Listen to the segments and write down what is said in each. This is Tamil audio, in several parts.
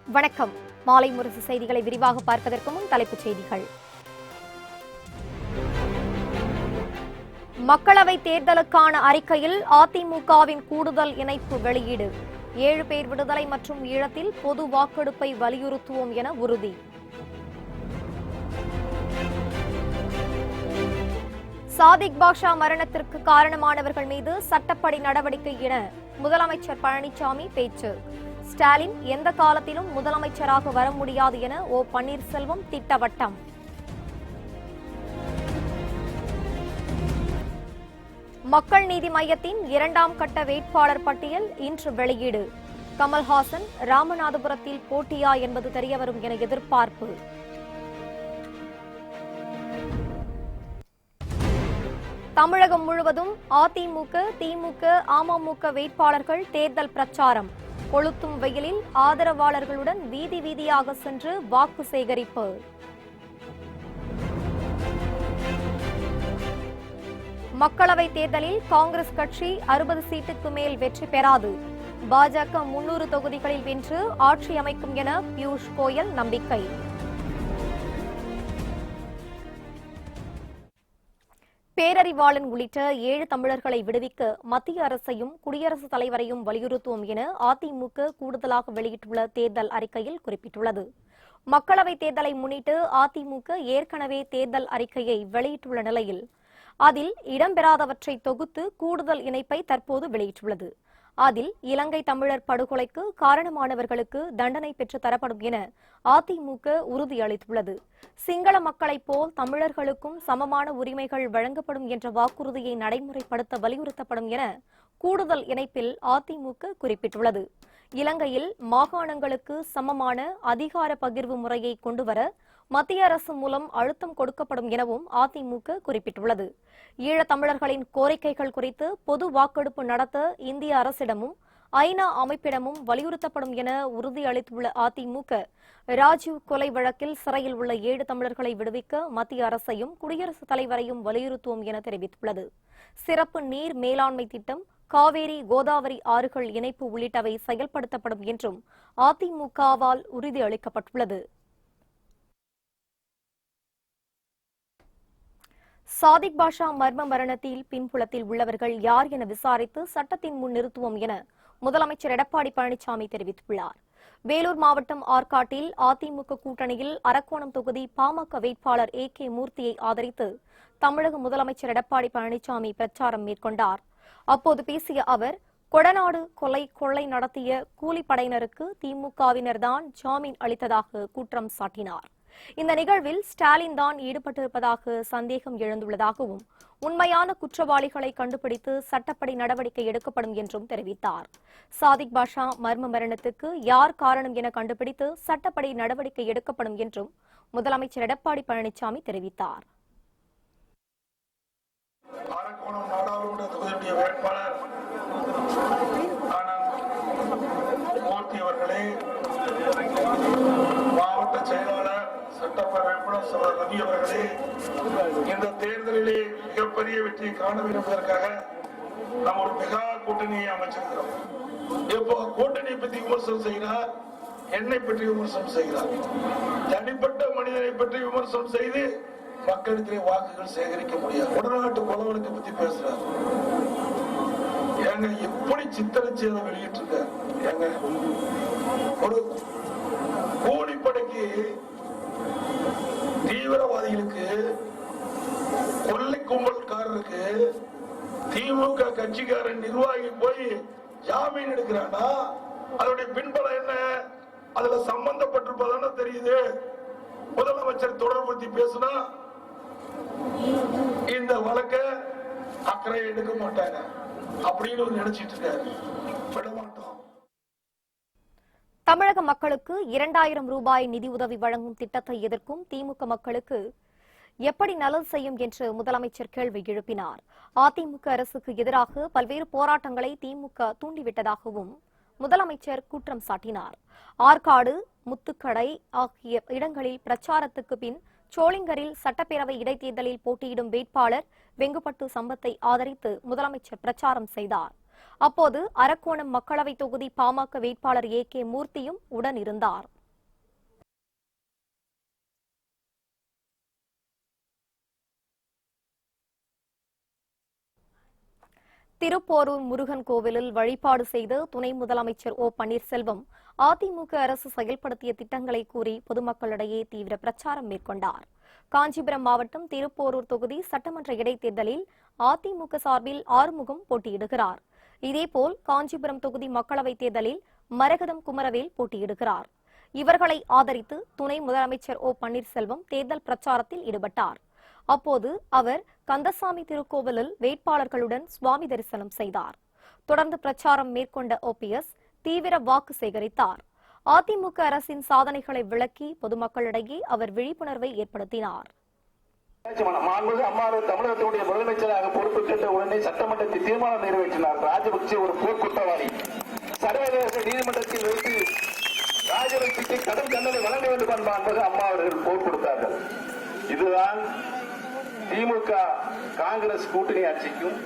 வணக்கம். மாலை முரசு செய்திகளை விரிவாக பார்ப்பதற்கு முன் தலைப்புச் செய்திகள். மக்களவைத் தேர்தலுக்கான அறிக்கையில் அதிமுகவின் கூடுதல் இணைப்பு வெளியீடு. 7 பேர் விடுதலை மற்றும் ஈழத்தில் பொது வாக்கெடுப்பை வலியுறுத்துவோம் என உறுதி. சாதிக் பாஷா மரணத்திற்கு காரணமானவர்கள் மீது சட்டப்படி நடவடிக்கை என முதலமைச்சர் பழனிசாமி பேச்சு. ஸ்டாலின் எந்த காலத்திலும் முதலமைச்சராக வர முடியாது என ஓ பன்னீர்செல்வம் திட்டவட்டம். மக்கள் நீதி மய்யத்தின் 2ஆம் கட்ட வேட்பாளர் பட்டியல் இன்று வெளியீடு. கமல்ஹாசன் ராமநாதபுரத்தில் போட்டியா என்பது தெரியவரும் என எதிர்பார்ப்பு. தமிழகம் முழுவதும் அதிமுக, திமுக, அமமுக வேட்பாளர்கள் தேர்தல் பிரச்சாரம். கொளுத்தும் வெயிலில் ஆதரவாளர்களுடன் வீதி வீதியாக சென்று வாக்கு சேகரிப்பு. மக்களவைத் தேர்தலில் காங்கிரஸ் கட்சி 60 சீட்டுக்கு மேல் வெற்றி பெறாது. பாஜக 300 தொகுதிகளில் வென்று ஆட்சி அமைக்கும் என பியூஷ் கோயல் நம்பிக்கை. பேரறிவாளன் உள்ளிட்ட 7 தமிழர்களை விடுவிக்க மத்திய அரசையும் குடியரசுத் தலைவரையும் வலியுறுத்துவோம் என அதிமுக கூடுதலாக வெளியிட்டுள்ள தேர்தல் அறிக்கையில் குறிப்பிட்டுள்ளது. மக்களவைத் தேர்தலை முன்னிட்டு அதிமுக ஏற்கனவே தேர்தல் அறிக்கையை வெளியிட்டுள்ள நிலையில் அதில் இடம்பெறாதவற்றை தொகுத்து கூடுதல் இணைப்பை தற்போது வெளியிட்டுள்ளது. அதில் இலங்கை தமிழர் படுகொலைக்கு காரணமானவர்களுக்கு தண்டனை பெற்று தரப்படும் என அதிமுக உறுதியளித்துள்ளது. சிங்கள மக்களைப் போல் தமிழர்களுக்கும் சமமான உரிமைகள் வழங்கப்படும் என்ற வாக்குறுதியை நடைமுறைப்படுத்த வலியுறுத்தப்படும் என கூடுதல் இணைப்பில் அதிமுக குறிப்பிட்டுள்ளது. இலங்கையில் மாகாணங்களுக்கு சமமான அதிகார பகிர்வு முறையை கொண்டுவர மத்திய அரசு மூலம் அழுத்தம் கொடுக்கப்படும் எனவும் அதிமுக குறிப்பிட்டுள்ளது. ஈழத்தமிழர்களின் கோரிக்கைகள் குறித்து பொது வாக்கெடுப்பு நடத்த இந்திய அரசிடமும் ஐநா அமைப்பிடமும் வலியுறுத்தப்படும் என உறுதியளித்துள்ள அதிமுக, ராஜீவ் கொலை வழக்கில் சிறையில் உள்ள 7 தமிழர்களை விடுவிக்க மத்திய அரசையும் குடியரசுத் தலைவரையும் வலியுறுத்துவோம் என தெரிவித்துள்ளது. சிறப்பு நீர் மேலாண்மை திட்டம், காவேரி கோதாவரி ஆறுகள் இணைப்பு உள்ளிட்டவை செயல்படுத்தப்படும் என்றும் அதிமுகவால் உறுதியளிக்கப்பட்டுள்ளது. சாதிக் பாஷா மர்ம மரணத்தில் பின்புலத்தில் உள்ளவர்கள் யார் என விசாரித்து சட்டத்தின் முன் நிறுத்துவோம் என முதலமைச்சர் எடப்பாடி பழனிசாமி தெரிவித்துள்ளார். வேலூர் மாவட்டம் ஆற்காட்டில் அதிமுக கூட்டணியில் அரக்கோணம் தொகுதி பாமக வேட்பாளர் AK மூர்த்தியை ஆதரித்து தமிழக முதலமைச்சர் எடப்பாடி பழனிசாமி பிரச்சாரம் மேற்கொண்டார். அப்போது பேசிய அவர், கொடநாடு கொள்ளை நடத்திய கூலிப்படையினருக்கு திமுகவினர்தான் ஜாமீன் அளித்ததாக குற்றம் சாட்டினார். இந்த நிகழ்வில் ஸ்டாலின் தான் ஈடுபட்டிருப்பதாக சந்தேகம் எழுந்துள்ளதாகவும் உண்மையான குற்றவாளிகளை கண்டுபிடித்து சட்டப்படி நடவடிக்கை எடுக்கப்படும் என்றும் தெரிவித்தார். சாதிக் பாஷா மர்ம மரணத்துக்கு யார் காரணம் என கண்டுபிடித்து சட்டப்படி நடவடிக்கை எடுக்கப்படும் என்றும் முதலமைச்சர் எடப்பாடி பழனிசாமி தெரிவித்தார். ரவி அவர்களே, இந்த தேர்தலிலே மிகப்பெரிய வெற்றியை காண வேண்டும் என்பதற்காக நாம் ஒரு மெகா கூட்டணியை அமைச்சிருக்கிறோம். இப்போ கூட்டணியை பற்றி விமர்சனம் செய்கிறார், என்னை பற்றி விமர்சனம் செய்கிறார், தனிப்பட்ட மனிதனை பற்றி விமர்சனம் செய்து மக்களிடத்திலே வாக்குகள் சேகரிக்க முடியாது. உடநாட்டு கொலவனுக்கு பத்தி பேசுறார். ஏங்க எப்படி சித்தரிச்சு அதை வெளியிட்டு இருக்க? ஒரு கூலிப்படைக்கு, தீவிரவாதிகளுக்கு, கொள்ளை கும்பல்காரருக்கு திமுக கட்சிக்காரன் நிர்வாகி போய் ஜாமீன் எடுக்கிறானா? அதனுடைய பின்பலம் என்ன? அதுல சம்பந்தப்பட்டிருப்பதான தெரியுது. முதலமைச்சர் தொடர்புத்தி பேசினா இந்த வழக்க அக்கறை எடுக்க மாட்டாங்க அப்படின்னு நினைச்சிட்டு இருக்காரு. விடமாட்டோம். தமிழக மக்களுக்கு 2000 ரூபாய் நிதியுதவி வழங்கும் திட்டத்தை எதிர்க்கும் திமுக மக்களுக்கு எப்படி நல்லது செய்யும் என்று முதலமைச்சர் கேள்வி எழுப்பினார். அதிமுக அரசுக்கு எதிராக பல்வேறு போராட்டங்களை திமுக தூண்டிவிட்டதாகவும் முதலமைச்சர் குற்றம் சாட்டினார். ஆற்காடு, முத்துக்கடை ஆகிய இடங்களில் பிரச்சாரத்துக்கு பின் சோளிங்கரில் சட்டப்பேரவை இடைத்தேர்தலில் போட்டியிடும் வேட்பாளர் வெங்குபட்டு சம்பத்தை ஆதரித்து முதலமைச்சர் பிரச்சாரம் செய்தார். அப்போது அரக்கோணம் மக்களவை தொகுதி பாமக வேட்பாளர் AK மூர்த்தியும் உடன் இருந்தார். திருப்போரூர் முருகன் கோவிலில் வழிபாடு செய்த துணை முதலமைச்சர் பன்னீர்செல்வம் அதிமுக அரசு செயல்படுத்திய திட்டங்களை கூறி பொதுமக்களிடையே தீவிர பிரச்சாரம் மேற்கொண்டார். காஞ்சிபுரம் மாவட்டம் திருப்போரூர் தொகுதி சட்டமன்ற இடைத்தேர்தலில் அதிமுக சார்பில் ஆறுமுகம் போட்டியிடுகிறார். இதேபோல் காஞ்சிபுரம் தொகுதி மக்களவைத் தேர்தலில் மரகதம் குமரவேல் போட்டியிடுகிறார். இவர்களை ஆதரித்து துணை முதலமைச்சர் பன்னீர்செல்வம் தேர்தல் பிரச்சாரத்தில் ஈடுபட்டார். அப்போது அவர் கந்தசாமி திருக்கோவிலில் வேட்பாளர்களுடன் சுவாமி தரிசனம் செய்தார். தொடர்ந்து பிரச்சாரம் மேற்கொண்ட OPS தீவிர வாக்கு சேகரித்தார். அதிமுக அரசின் சாதனைகளை விளக்கி பொதுமக்களிடையே அவர் விழிப்புணர்வை ஏற்படுத்தினார். தமிழகத்தினுடைய முதலமைச்சராக பொறுப்பேற்ற உடனே சட்டமன்றத்தில் தீர்மானம் நிறைவேற்றினார். ராஜபக்சே ஒரு போர்க்குற்றவாளி, சர்வதேச நீதிமன்றத்தில் வைத்து ராஜபக்சேக்கு கடும் தண்டனை வழங்க வேண்டும் என்பது அம்மா அவர்கள் போர் கொடுத்தார்கள். இதுதான் திமுக காங்கிரஸ் கூட்டணி ஆட்சிக்கும்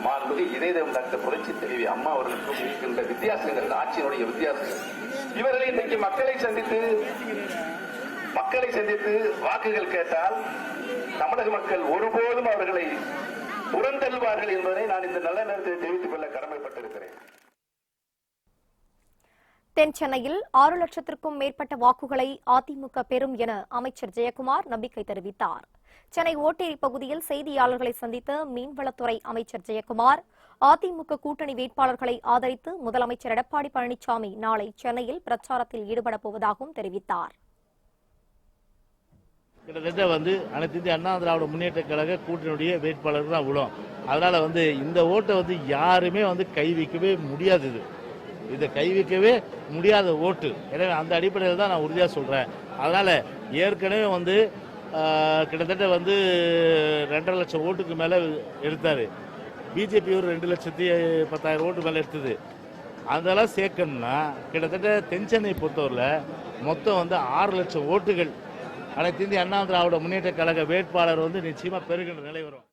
மாண்புமிகு இதயம் டாக்டர் புரட்சி தலைவி அம்மா அவர்களுக்கும் இருக்கின்ற வித்தியாசங்கள், ஆட்சியினுடைய வித்தியாசங்கள். இவர்கள் இன்றைக்கு மக்களை சந்தித்து வாக்குகள் கேட்டால் தமிழக மக்கள் ஒருபோதும் அவர்களை புறந்தள்ளுவார்கள் என்பதை நான் இந்த நல்ல நேரத்தில் தெரிவித்துக் கொள்ள கடமைப்பட்டிருக்கிறேன். தென் சென்னையில் 6 லட்சத்திற்கும் மேற்பட்ட வாக்குகளை அதிமுக பெறும் என அமைச்சர் ஜெயக்குமார் நம்பிக்கை தெரிவித்தார். சென்னை ஓட்டேரி பகுதியில் செய்தியாளர்களை சந்தித்த மீன்வளத்துறை அமைச்சர் ஜெயக்குமார் அதிமுக கூட்டணி வேட்பாளர்களை ஆதரித்து முதலமைச்சர் எடப்பாடி பழனிசாமி நாளை சென்னையில் பிரச்சாரத்தில் ஈடுபட போவதாகவும் தெரிவித்தார். கிட்டத்தட்ட அனைத்து இந்திய அண்ணா திராவிட முன்னேற்ற கழக கூட்டணியுடைய வேட்பாளர்கள் தான் விழும். அதனால இந்த ஓட்டை யாருமே கை வைக்கவே முடியாது. இதை கை வைக்கவே முடியாத ஓட்டு. எனவே அந்த அடிப்படையில் தான் நான் உறுதியாக சொல்றேன். அதனால ஏற்கனவே கிட்டத்தட்ட 2.5 லட்சம் ஓட்டுக்கு மேல எடுத்தாரு. பிஜேபி ஒரு 2,10,000 ஓட்டு மேல எடுத்தது. அதெல்லாம் சேர்க்கணும்னா கிட்டத்தட்ட தென் சென்னை பொறுத்தவரையில் மொத்தம் 6 லட்சம் ஓட்டுகள் அனைத்து இந்திய அண்ணா திராவிட முன்னேற்ற கழக வேட்பாளர் நிச்சயமா பெறுகின்ற நிலை வரும்.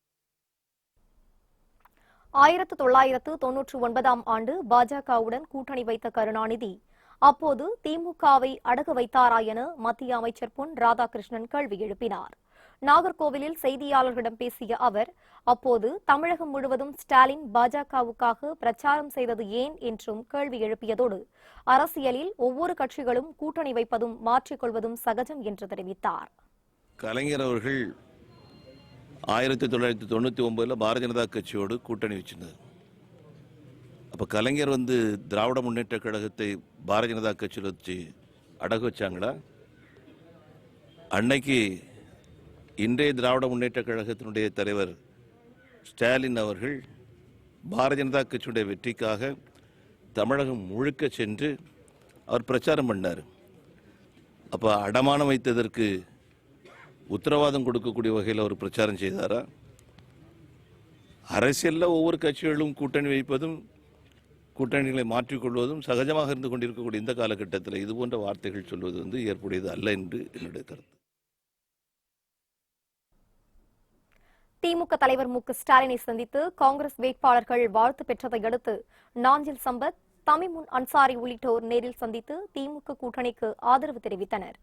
1999ஆம் ஆண்டு பாஜகவுடன் கூட்டணி வைத்த கருணாநிதி அப்போது திமுகவை அடகு வைத்தாரா என மத்திய அமைச்சர் பொன் ராதாகிருஷ்ணன் கேள்வி எழுப்பினார். நாகர்கோவிலில் செய்தியாளர்களிடம் பேசிய அவர் அப்போது தமிழகம் முழுவதும் ஸ்டாலின் பாஜகவுக்காக பிரச்சாரம் செய்தது ஏன் என்றும் கேள்வி எழுப்பியதோடு அரசியலில் ஒவ்வொரு கட்சிகளும் கூட்டணி வைப்பதும் மாற்றிக்கொள்வதும் சகஜம் என்று தெரிவித்தார். கலைஞர் அவர்கள் 1999 பாரதிய ஜனதா கட்சியோடு கூட்டணி வச்சிருந்தார். அப்ப கலைஞர் திராவிட முன்னேற்ற கழகத்தை பாரதிய ஜனதா கட்சியில் வச்சு அடகு வச்சாங்களா? அன்னைக்கு இன்றைய திராவிட முன்னேற்ற கழகத்தினுடைய தலைவர் ஸ்டாலின் அவர்கள் பாரதிய ஜனதா கட்சியுடைய வெற்றிக்காக தமிழகம் முழுக்க சென்று அவர் பிரச்சாரம் பண்ணார். அப்ப அடமானம் வைத்ததற்கு உத்தரவாதம் கொடுக்கக்கூடிய வகையில் அவர் பிரச்சாரம் செய்தாரா? அரசியலில் ஒவ்வொரு கட்சிகளும் கூட்டணி வைப்பதும் கூட்டணிகளை மாற்றிக்கொள்வதும் சகஜமாக இருந்து கொண்டிருக்கக்கூடிய இந்த காலகட்டத்தில் இதுபோன்ற வார்த்தைகள் சொல்வது ஏற்புடையது அல்ல என்று என்னுடைய கருத்து. திமுக தலைவர் மு.க.ஸ்டாலினை சந்தித்து காங்கிரஸ் வேட்பாளர்கள் வாழ்த்து பெற்றதை அடுத்து நாஞ்சில் சம்பத், தமிமுன் அன்சாரி உள்ளிட்டோர் நேரில் சந்தித்து திமுக கூட்டணிக்கு ஆதரவு தெரிவித்தனர்.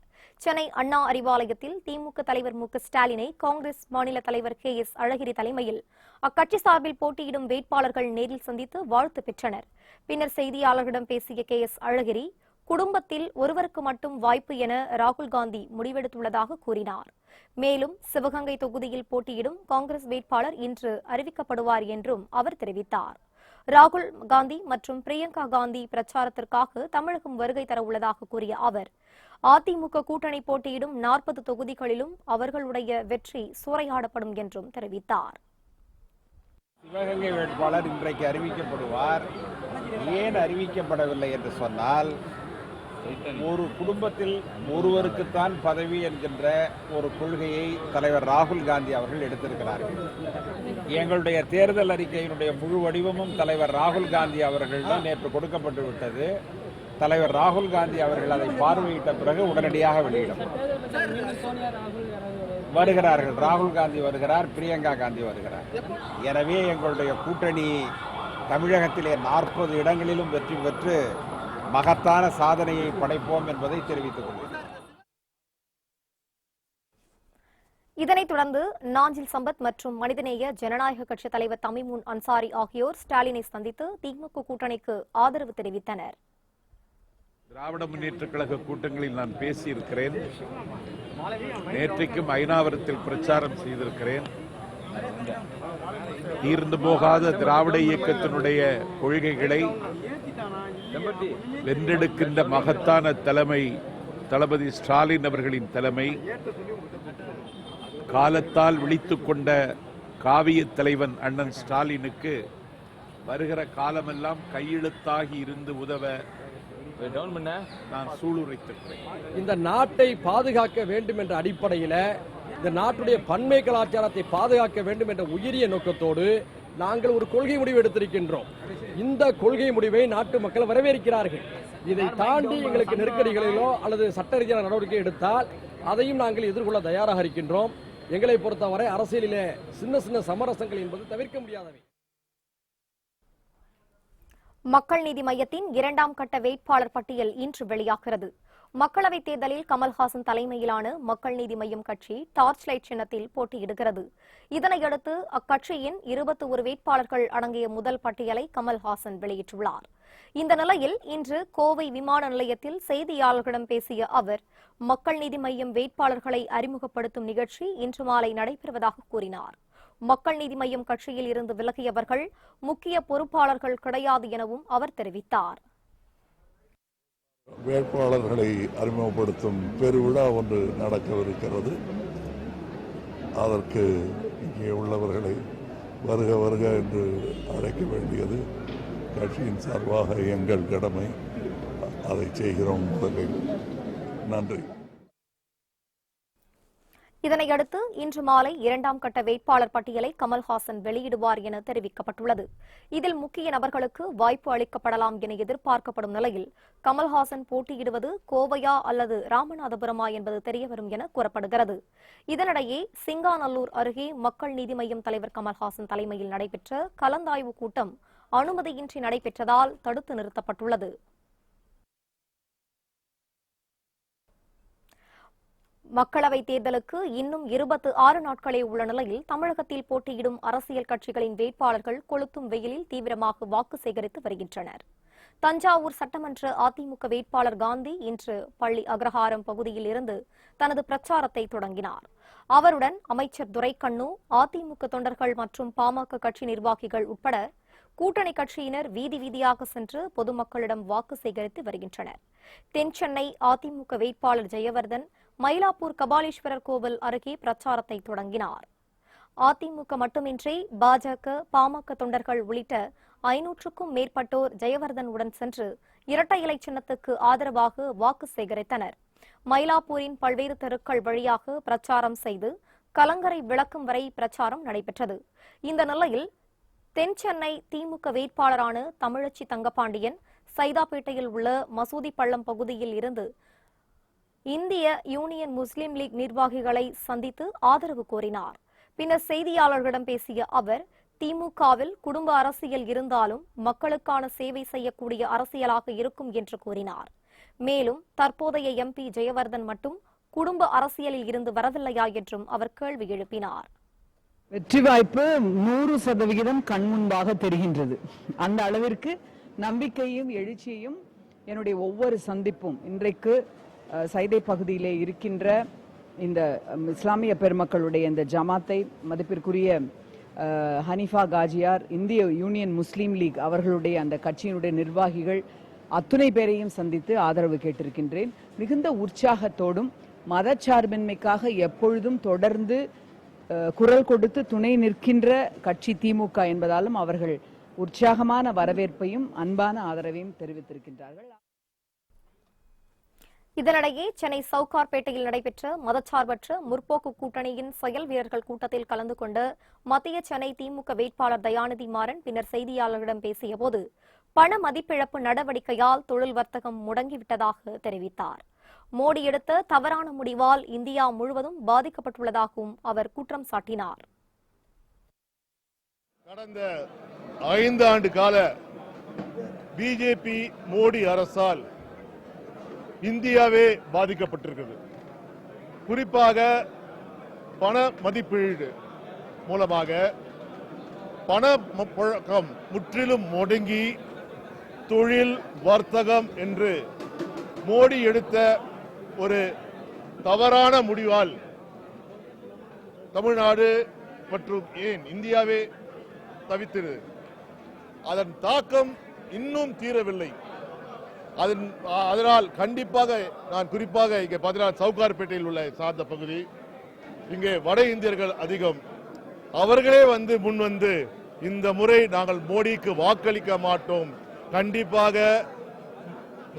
சென்னை அண்ணா அறிவாலயத்தில் திமுக தலைவர் மு.க.ஸ்டாலினை காங்கிரஸ் மாநில தலைவர் KS அழகிரி தலைமையில் அக்கட்சி சார்பில் போட்டியிடும் வேட்பாளர்கள் நேரில் சந்தித்து வாழ்த்து பெற்றனர். பின்னர் செய்தியாளர்களிடம் பேசிய KS அழகிரி, குடும்பத்தில் ஒருவருக்கு மட்டும் வாய்ப்பு என ராகுல் காந்தி முடிவெடுத்துள்ளதாக கூறினார். மேலும் சிவகங்கை தொகுதியில் போட்டியிடும் காங்கிரஸ் வேட்பாளர் இன்று அறிவிக்கப்படுவார் என்றும் அவர் தெரிவித்தார். ராகுல் காந்தி மற்றும் பிரியங்கா காந்தி பிரச்சாரத்திற்காக தமிழகம் வருகை தர உள்ளதாக கூறிய அவர், அதிமுக கூட்டணி போட்டியிடும் 40 தொகுதிகளிலும் அவர்களுடைய வெற்றி சூறையாடப்படும் என்றும் தெரிவித்தார். சிவகங்கை வேட்பாளர் இன்றைக்கு அறிவிக்கப்படுவார். ஏன் அறிவிக்கப்படவில்லை என்று சொன்னால், ஒரு குடும்பத்தில் ஒருவருக்குத்தான் பதவி என்கின்ற ஒரு கொள்கையை தலைவர் ராகுல் காந்தி அவர்கள் எடுத்திருக்கிறார்கள். எங்களுடைய தேர்தல் அறிக்கையினுடைய முழு வடிவமும் தலைவர் ராகுல் காந்தி அவர்களிடம் நேற்று கொடுக்கப்பட்டு விட்டது. தலைவர் ராகுல் காந்தி அவர்கள் அதை பார்வையிட்ட பிறகு உடனடியாக வெளியிடும். வருகிறார்கள், ராகுல் காந்தி வருகிறார், பிரியங்கா காந்தி வருகிறார். எனவே எங்களுடைய கூட்டணி தமிழகத்திலே 40 இடங்களிலும் வெற்றி பெற்று மகத்தான சாதனையை படைப்போம் என்பதை தெரிவித்துக் கொள்கிறேன். இதனைத் தொடர்ந்து நாஞ்சில் சம்பத் மற்றும் மனிதநேய ஜனநாயக கட்சித் தலைவர் தமிமுன் அன்சாரி ஆகியோர் ஸ்டாலினை சந்தித்து திமுக கூட்டணிக்கு ஆதரவு தெரிவித்தனர். திராவிட முன்னேற்றக் கழக கூட்டங்களில் நான் பேசியிருக்கிறேன். நேற்றைக்கும் ஐநாவரத்தில் பிரச்சாரம் செய்திருக்கிறேன். தீர்ந்து போகாத திராவிட இயக்கத்தினுடைய கொள்கைகளை வென்றெடுக்கின்ற மகத்தான தலைமை தளபதி ஸ்டாலின் அவர்களின் தலைமை, காலத்தால் விழித்துக் கொண்ட காவிய தலைவன் அண்ணன் ஸ்டாலினுக்கு வருகிற காலமெல்லாம் கையெழுத்தாகி இருந்து உதவ நான் சூளுரைத்திருக்கிறேன். இந்த நாட்டை பாதுகாக்க வேண்டும் என்ற அடிப்படையில், இந்த நாட்டுடைய பன்மை கலாச்சாரத்தை பாதுகாக்க வேண்டும் என்ற உயரிய நோக்கத்தோடு நாங்கள் ஒரு கொள்கை முடிவு எடுத்திருக்கின்றோம். இந்த கொள்கை முடிவை நாட்டு மக்கள் வரவேற்கிறார்கள். இதை தாண்டி எங்களுக்கு நெருக்கடிகளிலோ அல்லது சட்ட ரீதியான நடவடிக்கை எடுத்தால் அதையும் நாங்கள் எதிர்கொள்ள தயாராக இருக்கின்றோம். எங்களை பொறுத்தவரை அரசியலிலே சின்ன சின்ன சமரசங்கள் என்பது தவிர்க்க முடியாதவை. மக்கள் நீதி மய்யத்தின் 2ஆம் கட்ட வேட்பாளர் பட்டியல் இன்று வெளியாகிறது. மக்களவைத் தேர்தலில் கமல்ஹாசன் தலைமையிலான மக்கள் நீதி மய்யம் கட்சி டார்ச் லைட் சின்னத்தில் போட்டியிடுகிறது. இதனையடுத்து அக்கட்சியின் 21 வேட்பாளர்கள் அடங்கிய முதல் பட்டியலை கமல்ஹாசன் வெளியிட்டுள்ளார். இந்த நிலையில் இன்று கோவை விமான நிலையத்தில் செய்தியாளர்களிடம் பேசிய அவர், மக்கள் நீதி மய்யம் வேட்பாளர்களை அறிமுகப்படுத்தும் நிகழ்ச்சி இன்று மாலை நடைபெறுவதாக கூறினார். மக்கள் நீதி மய்யம் கட்சியில் இருந்து விலகியவர்கள் முக்கிய பொறுப்பாளர்கள் கிடையாது எனவும் அவர் தெரிவித்தார். வேட்பாளர்களை அறிமுகப்படுத்தும் பெருவிழா ஒன்று நடக்கவிருக்கிறது. அதற்கு இங்கே உள்ளவர்களை வருக வருக என்று அழைக்க வேண்டியது கட்சியின் சார்பாக எங்கள் கடமை. அதை செய்கிறோம். முதலில் நன்றி. இதனையடுத்து இன்று மாலை 2ஆம் கட்ட வேட்பாளர் பட்டியலை கமல்ஹாசன் வெளியிடுவார் என தெரிவிக்கப்பட்டுள்ளது. இதில் முக்கிய நபர்களுக்கு வாய்ப்பு அளிக்கப்படலாம் என எதிர்பார்க்கப்படும் நிலையில் கமல்ஹாசன் போட்டியிடுவது கோவையா அல்லது ராமநாதபுரமா என்பது தெரியவரும் என கூறப்படுகிறது. இதனிடையே சிங்காநல்லூர் அருகே மக்கள் நீதி மய்யம் தலைவர் கமல்ஹாசன் தலைமையில் நடைபெற்ற கலந்தாய்வு கூட்டம் அனுமதியின்றி நடைபெற்றதால் தடுத்து நிறுத்தப்பட்டுள்ளது. மக்களவைத் தேர்தலுக்கு இன்னும் 26 நாட்களே உள்ள நிலையில் தமிழகத்தில் போட்டியிடும் அரசியல் கட்சிகளின் வேட்பாளர்கள் கொளுத்தும் வெயிலில் தீவிரமாக வாக்கு சேகரித்து வருகின்றனர். தஞ்சாவூர் சட்டமன்ற அதிமுக வேட்பாளர் காந்தி இன்று பள்ளி அக்ரஹாரம் பகுதியில் இருந்து தனது பிரச்சாரத்தை தொடங்கினார். அவருடன் அமைச்சர் துரைக்கண்ணு, அதிமுக தொண்டர்கள் மற்றும் பாமக கட்சி நிர்வாகிகள் உட்பட கூட்டணி கட்சியினர் வீதி வீதியாக சென்று பொதுமக்களிடம் வாக்கு சேகரித்து வருகின்றனர். தென்சென்னை அதிமுக வேட்பாளர் ஜெயவர்தன் மயிலாப்பூர் கபாலீஸ்வரர் கோவில் அருகே பிரச்சாரத்தை தொடங்கினார். அதிமுக மட்டுமின்றி பாஜக, பாமக தொண்டர்கள் உள்ளிட்ட 500க்கும் மேற்பட்டோர் ஜெயவர்தன் உடன் சென்று இரட்டை இலை சின்னத்துக்கு ஆதரவாக வாக்கு சேகரித்தனர். மயிலாப்பூரின் பல்வேறு தெருக்கள் வழியாக பிரச்சாரம் செய்து கலங்கரை விளக்கம் வரை பிரச்சாரம் நடைபெற்றது. இந்த நிலையில் தென்சென்னை திமுக வேட்பாளரான தமிழச்சி தங்கபாண்டியன் சைதாப்பேட்டையில் உள்ள மசூதி பள்ளம் பகுதியில் இருந்து இந்திய யூனியன் முஸ்லீம் லீக் நிர்வாகிகளை சந்தித்து ஆதரவு கோரினார். பின்னர் செய்தியாளர்களிடம் பேசிய அவர், திமுகவில் குடும்ப அரசியல் இருந்தாலும் மக்களுக்கான சேவை செய்யக்கூடிய அரசியலாக இருக்கும் என்று கூறினார். மேலும் தற்போதைய எம்பி ஜெயவர்தன் மட்டும் குடும்ப அரசியலில் இருந்து வரவில்லையா என்றும் அவர் கேள்வி எழுப்பினார். வெற்றி வாய்ப்பு 100% கண்முன்பாக தெரிகின்றது. அந்த அளவிற்கு நம்பிக்கையும் எழுச்சியையும் என்னுடைய ஒவ்வொரு சந்திப்பும் இன்றைக்கு சைதை பகுதியிலே இருக்கின்ற இந்த இஸ்லாமிய பெருமக்களுடைய இந்த ஜமாத்தை, மதிப்பிற்குரிய ஹனீஃபா காஜியார், இந்திய யூனியன் முஸ்லீம் லீக் அவர்களுடைய அந்த கட்சியினுடைய நிர்வாகிகள் அத்துணை பேரையும் சந்தித்து ஆதரவு கேட்டிருக்கின்றேன். மிகுந்த உற்சாகத்தோடும் மதச்சார்பின்மைக்காக எப்பொழுதும் தொடர்ந்து குரல் கொடுத்து துணை நிற்கின்ற கட்சி திமுக என்பதாலும் அவர்கள் உற்சாகமான வரவேற்பையும் அன்பான ஆதரவையும் தெரிவித்திருக்கின்றார்கள். இதனிடையே சென்னை சவுகார்பேட்டையில் நடைபெற்ற மதச்சார்பற்ற முற்போக்கு கூட்டணியின் செயல் வீரர்கள் கூட்டத்தில் கலந்து கொண்ட மத்திய சென்னை திமுக வேட்பாளர் தயாநிதி மாறன் பின்னர் செய்தியாளர்களிடம் பேசியபோது, பண மதிப்பிழப்பு நடவடிக்கையால் தொழில் வர்த்தகம் முடங்கிவிட்டதாக தெரிவித்தார். மோடி எடுத்த தவறான முடிவால் இந்தியா முழுவதும் பாதிக்கப்பட்டுள்ளதாகவும் அவர் குற்றம் சாட்டினார். கடந்த 5 ஆண்டு கால பிஜேபி மோடி அரசால் இந்தியாவே பாதிக்கப்பட்டிருக்கிறது. குறிப்பாக பண மதிப்பீடு மூலமாக பண புழக்கம் முற்றிலும் முடங்கி தொழில் வர்த்தகம் என்று மோடி எடுத்த ஒரு தவறான முடிவால் தமிழ்நாடு மற்றும் ஏன் இந்தியாவே தவித்தது. அதன் தாக்கம் இன்னும் தீரவில்லை. அதனால் கண்டிப்பாக நான் குறிப்பாக இங்கே 14 சவுகார்பேட்டையில் உள்ள சார்ந்த பகுதி, இங்கே வட இந்தியர்கள் அதிகம். அவர்களே முன்வந்து இந்த முறை நாங்கள் மோடிக்கு வாக்களிக்க மாட்டோம், கண்டிப்பாக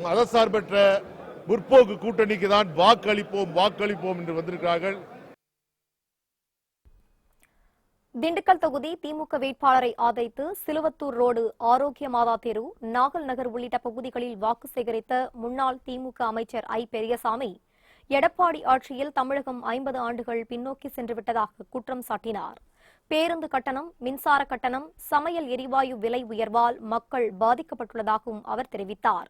மதசார்பற்ற முற்போக்கு கூட்டணிக்கு தான் வாக்களிப்போம் என்று வந்திருக்கிறார்கள். திண்டுக்கல் தொகுதி திமுக வேட்பாளரை ஆதரித்து சிலுவத்தூர் ரோடு, ஆரோக்கிய மாதா தெரு, நாகல் நகர் உள்ளிட்ட பகுதிகளில் வாக்கு சேகரித்த முன்னாள் திமுக அமைச்சர் ஐ. பெரியசாமி, எடப்பாடி ஆட்சியில் தமிழகம் 50 ஆண்டுகள் பின்னோக்கி சென்றுவிட்டதாக குற்றம் சாட்டினார். பேருந்து கட்டணம், மின்சார கட்டணம், சமையல் எரிவாயு விலை உயர்வால் மக்கள் பாதிக்கப்பட்டுள்ளதாகவும் அவர் தெரிவித்தார்.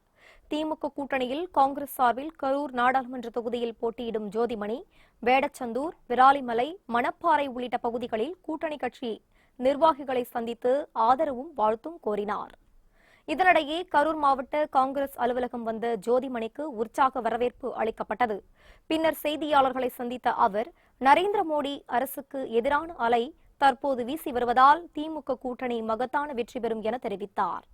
திமுக கூட்டணியில் காங்கிரஸ் சார்பில் கரூர் நாடாளுமன்ற தொகுதியில் போட்டியிடும் ஜோதிமணி, வேடச்சந்தூர், விராலிமலை, மணப்பாறை உள்ளிட்ட பகுதிகளில் கூட்டணி கட்சி நிர்வாகிகளை சந்தித்து ஆதரவும் வாழ்த்தும் கோரினார். இதனிடையே கரூர் மாவட்ட காங்கிரஸ் அலுவலகம் வந்த ஜோதிமணிக்கு உற்சாக வரவேற்பு அளிக்கப்பட்டது. பின்னர் செய்தியாளர்களை சந்தித்த அவர், நரேந்திர மோடி அரசுக்கு எதிரான அலை தற்போது வீசி வருவதால் திமுக கூட்டணி மகத்தான வெற்றி பெறும் என தெரிவித்தார்.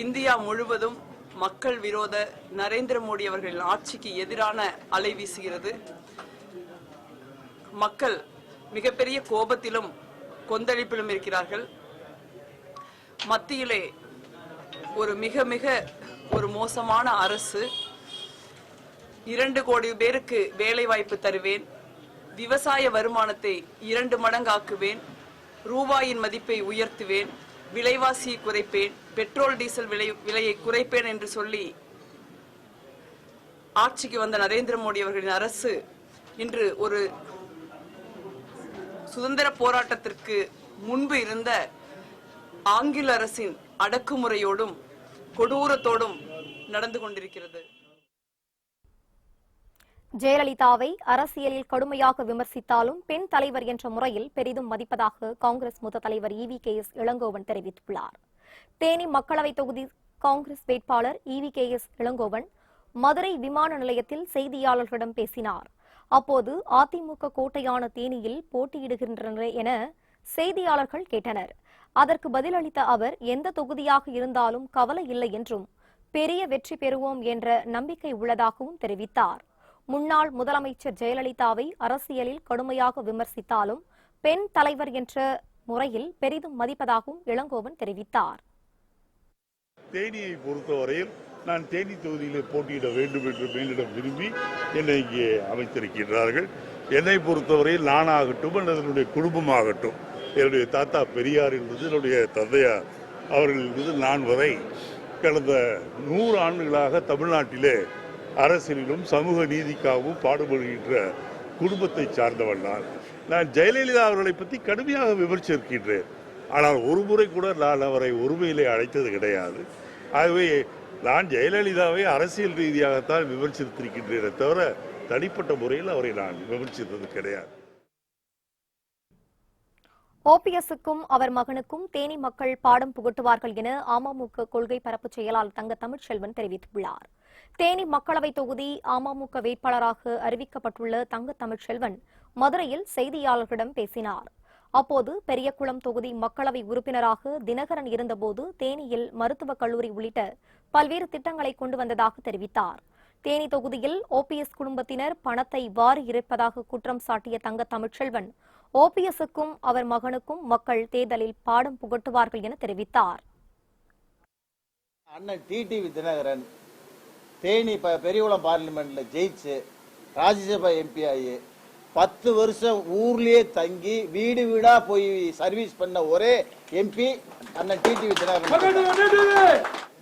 இந்தியா முழுவதும் மக்கள் விரோத நரேந்திர மோடி அவர்களின் ஆட்சிக்கு எதிரான அலை வீசுகிறது. மக்கள் மிகப்பெரிய கோபத்திலும் கொந்தளிப்பிலும் இருக்கிறார்கள். மத்தியிலே ஒரு மிக ஒரு மோசமான அரசு. 2 கோடி பேருக்கு வேலை வாய்ப்பு தருவேன், விவசாய வருமானத்தை 2 மடங்காக்குவேன், ரூபாயின் மதிப்பை உயர்த்துவேன், விலைவாசியை குறைப்பேன், பெட்ரோல் டீசல் விலையை குறைப்பேன் என்று சொல்லி ஆட்சிக்கு வந்த நரேந்திர மோடி அவர்களின் அரசு இன்று ஒரு சுதந்திர போராட்டத்திற்கு முன்பு இருந்த ஆங்கில அரசின் அடக்குமுறையோடும் கொடூரத்தோடும் நடந்து கொண்டிருக்கிறது. ஜெயலலிதாவை அரசியலில் கடுமையாக விமர்சித்தாலும் பெண் தலைவர் என்ற முறையில் பெரிதும் மதிப்பதாக காங்கிரஸ் மூத்த தலைவர் EVKS இளங்கோவன் தெரிவித்துள்ளார். தேனி மக்களவை தொகுதி காங்கிரஸ் வேட்பாளர் EVKS இளங்கோவன் மதுரை விமான நிலையத்தில் செய்தியாளர்களிடம் பேசினார். அப்போது அதிமுக கோட்டையான தேனியில் போட்டியிடுகின்றனர் என செய்தியாளர்கள் கேட்டனர். அதற்கு பதிலளித்த அவர், எந்த தொகுதியாக இருந்தாலும் கவலை இல்லை என்றும் பெரிய வெற்றி பெறுவோம் என்ற நம்பிக்கை உள்ளதாகவும் தெரிவித்தார். முன்னாள் முதலமைச்சர் ஜெயலலிதாவை அரசியலில் கடுமையாக விமர்சித்தாலும் பெண் தலைவர் என்ற முறையில் பெரிதும் மதிப்பதாகவும் இளங்கோவன் தெரிவித்தார். தேனியை பொறுத்தவரையில் நான் தேனி தொகுதியில் போட்டியிட வேண்டும் என்று மேலிடம் விரும்பி என்னை இங்கே அமைத்திருக்கின்றார்கள். என்னை பொறுத்தவரையில் நானாகட்டும் அல்லது என்னுடைய குடும்பமாகட்டும், என்னுடைய தாத்தா பெரியார் என்பது என்னுடைய தந்தையார் அவர்கள் என்பது நான் வரை கடந்த 100 ஆண்டுகளாக தமிழ்நாட்டிலே அரசியலிலும் சமூக நீதிக்காகவும் பாடுபடுகின்ற குடும்பத்தை சார்ந்தவன் நான் ஜெயலலிதா அவர்களை பற்றி கடுமையாக விமர்சிக்கின்றேன். ஆனால் ஒரு முறை கூட நான் அவரை ஒருமையிலே அழைத்தது கிடையாது. ஆகவே நான் ஜெயலலிதாவை அரசியல் ரீதியாகத்தான் விமர்சித்திருக்கின்றேனே தவிர தனிப்பட்ட முறையில் அவரை நான் விமர்சித்தது கிடையாது. OPS-க்கும் அவர் மகனுக்கும் தேனி மக்கள் பாடம் புகட்டுவார்கள் என அமமுக கொள்கை பரப்பு செயலாளர் தங்க தமிழ்ச்செல்வன் தெரிவித்துள்ளார். தேனி மக்களவை தொகுதி அமமுக வேட்பாளராக அறிவிக்கப்பட்டுள்ள தங்க தமிழ்ச்செல்வன் மதுரையில் செய்தியாளர்களிடம் பேசினார். அப்போது பெரியகுளம் தொகுதி மக்களவை உறுப்பினராக தினகரன் இருந்தபோது தேனியில் மருத்துவக் கல்லூரி உள்ளிட்ட பல்வேறு திட்டங்களை கொண்டு வந்ததாக தெரிவித்தார். தேனி தொகுதியில் OPS குடும்பத்தினர் பணத்தை வாரி இறைப்பதாக குற்றம் சாட்டிய தங்க தமிழ்ச்செல்வன், OPS-க்கும் அவர் மகனுக்கும் மக்கள் தேர்தலில் பாடம் புகட்டுவார்கள் என தெரிவித்தார். அண்ணன் TTV தினகரன் தேனி பெரியகுளம் பார்லிமெண்ட்ல ஜெயிச்சு ராஜ்யசபா MP ஆகி 10 வருஷம் ஊர்லயே தங்கி வீடு வீடா போய் சர்வீஸ் பண்ண ஒரே MP அண்ணன் TTV தினகரன்.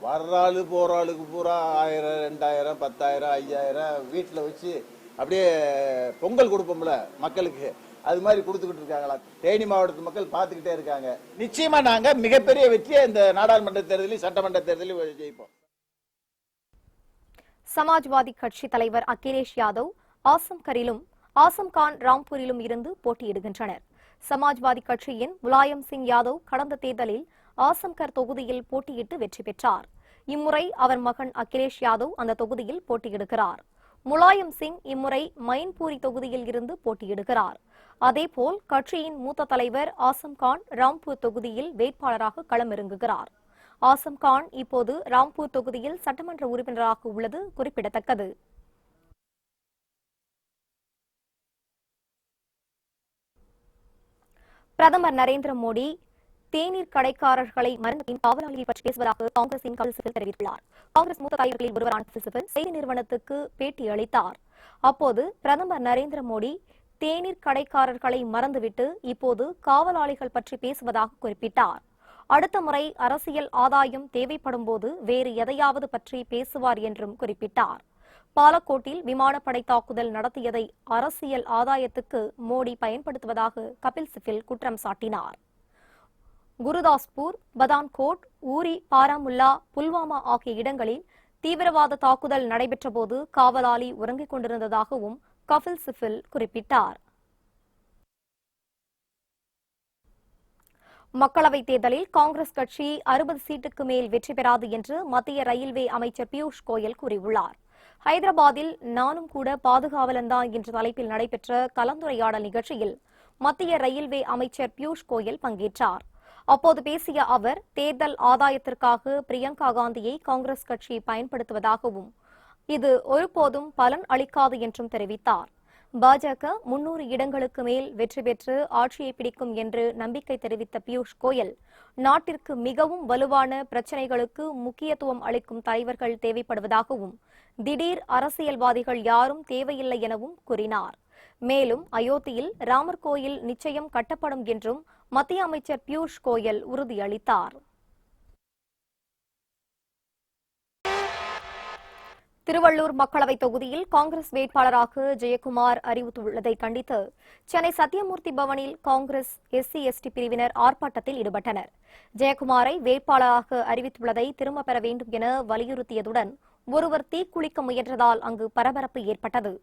வர்றாளு போறாளுக்கு பூரா 1000, 2000, 10,000, 5000 வீட்டுல வச்சு அப்படியே பொங்கல் கொடுப்போம்ல மக்களுக்கு, அது மாதிரி கொடுத்துக்கிட்டு இருக்காங்களா? தேனி மாவட்டத்து மக்கள் பார்த்துக்கிட்டே இருக்காங்க. நிச்சயமா நாங்க மிகப்பெரிய வெற்றியை இந்த நாடாளுமன்ற தேர்தலில் சட்டமன்ற தேர்தலில் ஜெயிப்போம். சமாஜ்வாதி கட்சி தலைவர் அகிலேஷ் யாதவ் ஆசம்கரிலும் ஆசம்கான் ராம்பூரிலும் இருந்து போட்டியிடுகின்றனர். சமாஜ்வாதி கட்சியின் முலாயம் சிங் யாதவ் கடந்த தேர்தலில் ஆசம்கர் தொகுதியில் போட்டியிட்டு வெற்றி பெற்றார். இம்முறை அவர் மகன் அகிலேஷ் யாதவ் அந்த தொகுதியில் போட்டியிடுகிறார். முலாயம் சிங் இம்முறை மைன்பூரி தொகுதியில் இருந்து போட்டியிடுகிறார். அதேபோல் கட்சியின் மூத்த தலைவர் ஆசம்கான் ராம்பூர் தொகுதியில் வேட்பாளராக களமிறங்குகிறார். ஆசம்கான் இப்போது ராம்பூர் தொகுதியில் சட்டமன்ற உறுப்பினராக உள்ளது குறிப்பிடத்தக்கது. பிரதமர் நரேந்திர மோடி தேநீர் கடைக்காரர்களை மரணத்தின் காவலாளிகள் பற்றி பேசுவதாக காங்கிரசின் கபில் சிபல் தெரிவித்துள்ளார். காங்கிரஸ் மூத்த தலைவர்களில் ஒருவரான கபில் சிபல் செய்தி நிறுவனத்துக்கு பேட்டி அளித்தார். அப்போது பிரதமர் நரேந்திர மோடி தேநீர் கடைக்காரர்களை மறந்துவிட்டு இப்போது காவலாளிகள் பற்றி பேசுவதாக குறிப்பிட்டார். அடுத்த முறை அரசியல் ஆதாயம் தேவைப்படும் போது வேறு எதையாவது பற்றி பேசுவார் என்றும் குறிப்பிட்டார். பாலக்கோட்டில் விமானப்படை தாக்குதல் நடத்தியதை அரசியல் ஆதாயத்துக்கு மோடி பயன்படுத்துவதாக கபில் சிபல் குற்றம் சாட்டினார். குருதாஸ்பூர், பதான்கோட், ஊரி, பாராமுல்லா, புல்வாமா ஆகிய இடங்களில் தீவிரவாத தாக்குதல் நடைபெற்றபோது காவலாளி உறங்கிக் கொண்டிருந்ததாகவும் கபில் சிபல் குறிப்பிட்டார். மக்களவைத் தேர்தலில் காங்கிரஸ் கட்சி 60 சீட்டுக்கு மேல் வெற்றி பெறாது என்று மத்திய ரயில்வே அமைச்சர் பியூஷ் கோயல் கூறியுள்ளார். ஹைதராபாத்தில் நானும் கூட பாதுகாவலன்தான் என்ற தலைப்பில் நடைபெற்ற கலந்துரையாடல் நிகழ்ச்சியில் மத்திய ரயில்வே அமைச்சர் பியூஷ் கோயல் பங்கேற்றார். அப்போது பேசிய அவர் தேர்தல் ஆதாயத்திற்காக பிரியங்கா காந்தியை காங்கிரஸ் கட்சி பயன்படுத்துவதாகவும் இது ஒருபோதும் பலன் அளிக்காது என்றும் தெரிவித்தார். பாஜக 300 இடங்களுக்கு மேல் வெற்றி பெற்று ஆட்சியை பிடிக்கும் என்று நம்பிக்கை தெரிவித்த பியூஷ் கோயல் நாட்டிற்கு மிகவும் வலுவான பிரச்சினைகளுக்கு முக்கியத்துவம் அளிக்கும் தலைவர்கள் தேவைப்படுவதாகவும் திடீர் அரசியல்வாதிகள் யாரும் தேவையில்லை எனவும் கூறினார். மேலும் அயோத்தியில் ராமர் கோயில் நிச்சயம் கட்டப்படும் என்றும் மத்திய அமைச்சர் பியூஷ் கோயல் உறுதியளித்தார். திருவள்ளூர் மக்களவைத் தொகுதியில் காங்கிரஸ் வேட்பாளராக ஜெயக்குமார் அறிவித்துள்ளதை கண்டித்து சென்னை சத்தியமூர்த்தி பவனில் காங்கிரஸ் SC/ST பிரிவினர் ஆர்ப்பாட்டத்தில் ஈடுபட்டனர். ஜெயக்குமாரை வேட்பாளராக அறிவித்துள்ளதை திரும்பப் பெற வேண்டும் என வலியுறுத்தியதுடன் ஒருவர் தீக்குளிக்க முயன்றதால் அங்கு பரபரப்பு ஏற்பட்டது.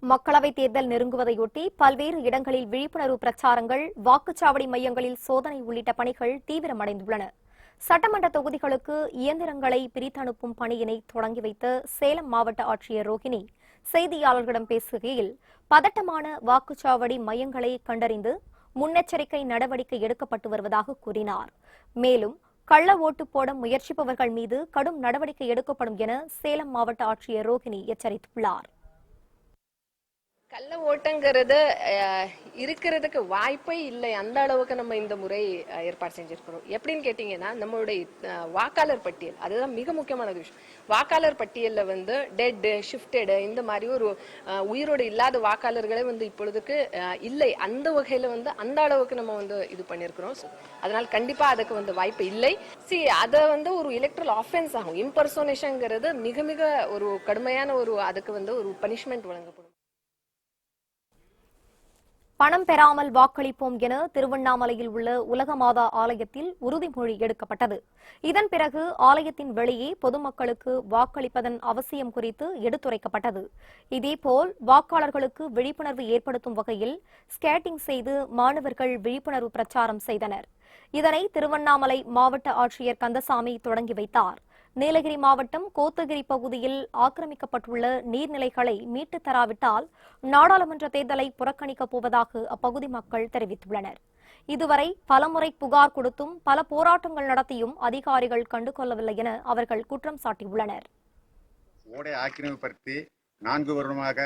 மக்களவைத் தேர்தல் நெருங்குவதையொட்டி பல்வேறு இடங்களில் விழிப்புணர்வு பிரச்சாரங்கள், வாக்குச்சாவடி மையங்களில் சோதனை உள்ளிட்ட பணிகள் தீவிரமடைந்துள்ளன. சட்டமன்ற தொகுதிகளுக்கு இயந்திரங்களை பிரித்தனுப்பும் பணியினை தொடங்கி வைத்த சேலம் மாவட்ட ஆட்சியர் ரோஹிணி செய்தியாளர்களிடம் பேசுகையில் பதட்டமான வாக்குச்சாவடி மையங்களை கண்டறிந்து முன்னெச்சரிக்கை நடவடிக்கை எடுக்கப்பட்டு வருவதாக கூறினார். மேலும் கள்ள ஓட்டு போட முயற்சிப்பவர்கள் மீது கடும் நடவடிக்கை எடுக்கப்படும் என சேலம் மாவட்ட ஆட்சியர் ரோஹிணி எச்சரித்துள்ளார். கள்ள ஓட்டுங்கிறது இருக்கிறதுக்கு வாய்ப்பே இல்லை. அந்த அளவுக்கு நம்ம இந்த முறை ஏற்பாடு செஞ்சிருக்கிறோம். எப்படின்னு கேட்டீங்கன்னா, நம்மளுடைய வாக்காளர் பட்டியல் அதுதான் மிக முக்கியமான விஷயம். வாக்காளர் பட்டியலில் வந்து டெட், ஷிஃப்டடு இந்த மாதிரி ஒரு உயிரோடு இல்லாத வாக்காளர்களே வந்து இப்பொழுதுக்கு இல்லை. அந்த வகையில வந்து அந்த அளவுக்கு நம்ம வந்து இது பண்ணியிருக்கிறோம். அதனால கண்டிப்பா அதுக்கு வந்து வாய்ப்பு இல்லை. அதை வந்து ஒரு எலக்ட்ரல் ஆஃபென்ஸ் ஆகும். இம்பர்சோனேஷன்ங்கிறது மிக மிக ஒரு கடுமையான ஒரு அதுக்கு வந்து ஒரு பனிஷ்மெண்ட் வழங்கப்படும். பணம் பெறாமல் வாக்களிப்போம் என திருவண்ணாமலையில் உள்ள உலகமாதா ஆலயத்தில் உறுதிமொழி எடுக்கப்பட்டது. இதன் பிறகு ஆலயத்தின் வெளியே பொதுமக்களுக்கு வாக்களிப்பதன் அவசியம் குறித்து எடுத்துரைக்கப்பட்டது. இதேபோல் வாக்காளர்களுக்கு விழிப்புணர்வு ஏற்படுத்தும் வகையில் ஸ்கேட்டிங் செய்து மாணவர்கள் விழிப்புணர்வு பிரச்சாரம் செய்தனர். இதனை திருவண்ணாமலை மாவட்ட ஆட்சியர் கந்தசாமி தொடங்கி வைத்தார். நீலகிரி மாவட்டம் கோத்தகிரி பகுதியில் ஆக்கிரமிக்கப்பட்டுள்ள நீர்நிலைகளை மீட்டுத் தராவிட்டால் நாடாளுமன்ற தேர்தலை புறக்கணிக்கப் போவதாக அப்பகுதி மக்கள் தெரிவித்துள்ளனர். இதுவரை பலமுறை புகார் கொடுத்தும் பல போராட்டங்கள் நடத்தியும் அதிகாரிகள் கண்டுகொள்ளவில்லை என அவர்கள் குற்றம் சாட்டியுள்ளனர். ஓடை ஆக்கிரமிப்படுத்தி 4 வருடமாக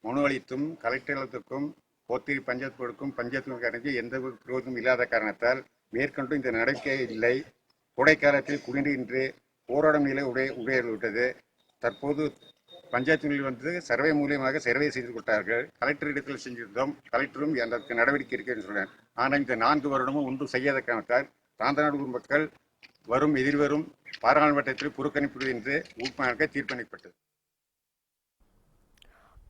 மனு அளித்தும் கலெக்டர்களுக்கும் கோத்தகிரி பஞ்சாயத்து போர்டுக்கும் பஞ்சாயத்து எந்த விரோதமும் இல்லாத காரணத்தால் மேற்கொண்டு இந்த நடவடிக்கை இல்லை. கோடைக்காலத்தில் குடிநீரின்றி போராடும் நிலை உடையவிட்டது. தற்போது பஞ்சாயத்துகளில் சர்வே மூலியமாக சர்வே செய்து கொண்டார்கள். கலெக்டரிடத்தில் செஞ்சிருந்தோம். கலெக்டரும் அதற்கு நடவடிக்கை இருக்குன்னு சொல்றேன். ஆனால் இந்த 4 வருடமும் ஒன்றும் செய்யாத காரணத்தால் தாந்தநாடு மக்கள் எதிர்வரும் பாராளுமன்றத்தில் புறக்கணிப்பு என்று ஊக்கமாக தீர்ப்பளிக்கப்பட்டது.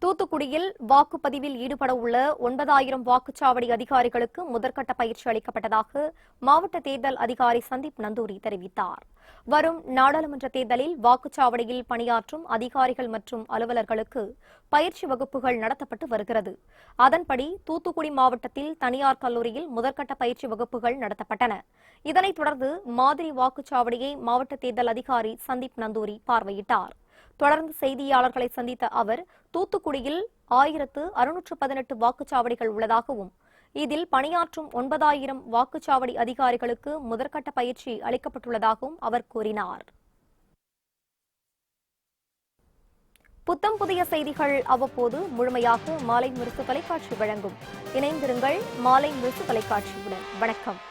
தூத்துக்குடியில் வாக்குப்பதிவில் ஈடுபட உள்ள 9000 வாக்குச்சாவடி அதிகாரிகளுக்கு முதற்கட்ட பயிற்சி அளிக்கப்பட்டதாக மாவட்ட தேர்தல் அதிகாரி சந்தீப் நந்தூரி தெரிவித்தார். வரும் நாடாளுமன்ற தேர்தலில் வாக்குச்சாவடியில் பணியாற்றும் அதிகாரிகள் மற்றும் அலுவலர்களுக்கு பயிற்சி வகுப்புகள் நடத்தப்பட்டு வருகிறது. அதன்படி தூத்துக்குடி மாவட்டத்தில் தனியார் கல்லூரியில் முதற்கட்ட பயிற்சி வகுப்புகள் நடத்தப்பட்டன. இதனைத் தொடர்ந்து மாதிரி வாக்குச்சாவடியை மாவட்ட தேர்தல் அதிகாரி சந்தீப் நந்தூரி பார்வையிட்டார். தொடர்ந்து செய்தியாளர்களை சந்தித்த அவர் தூத்துக்குடியில் 1618 வாக்குச்சாவடிகள் உள்ளதாகவும் இதில் பணியாற்றும் 9000 வாக்குச்சாவடி அதிகாரிகளுக்கு முதற்கட்ட பயிற்சி அளிக்கப்பட்டுள்ளதாகவும் அவர் கூறினார். புத்தம் புதிய செய்திகள் அவ்வப்போது முழுமையாக மாலை முரசு தொலைக்காட்சி வழங்கும். இணைந்திருங்கள் மாலை முரசு தொலைக்காட்சியுடன். வணக்கம்.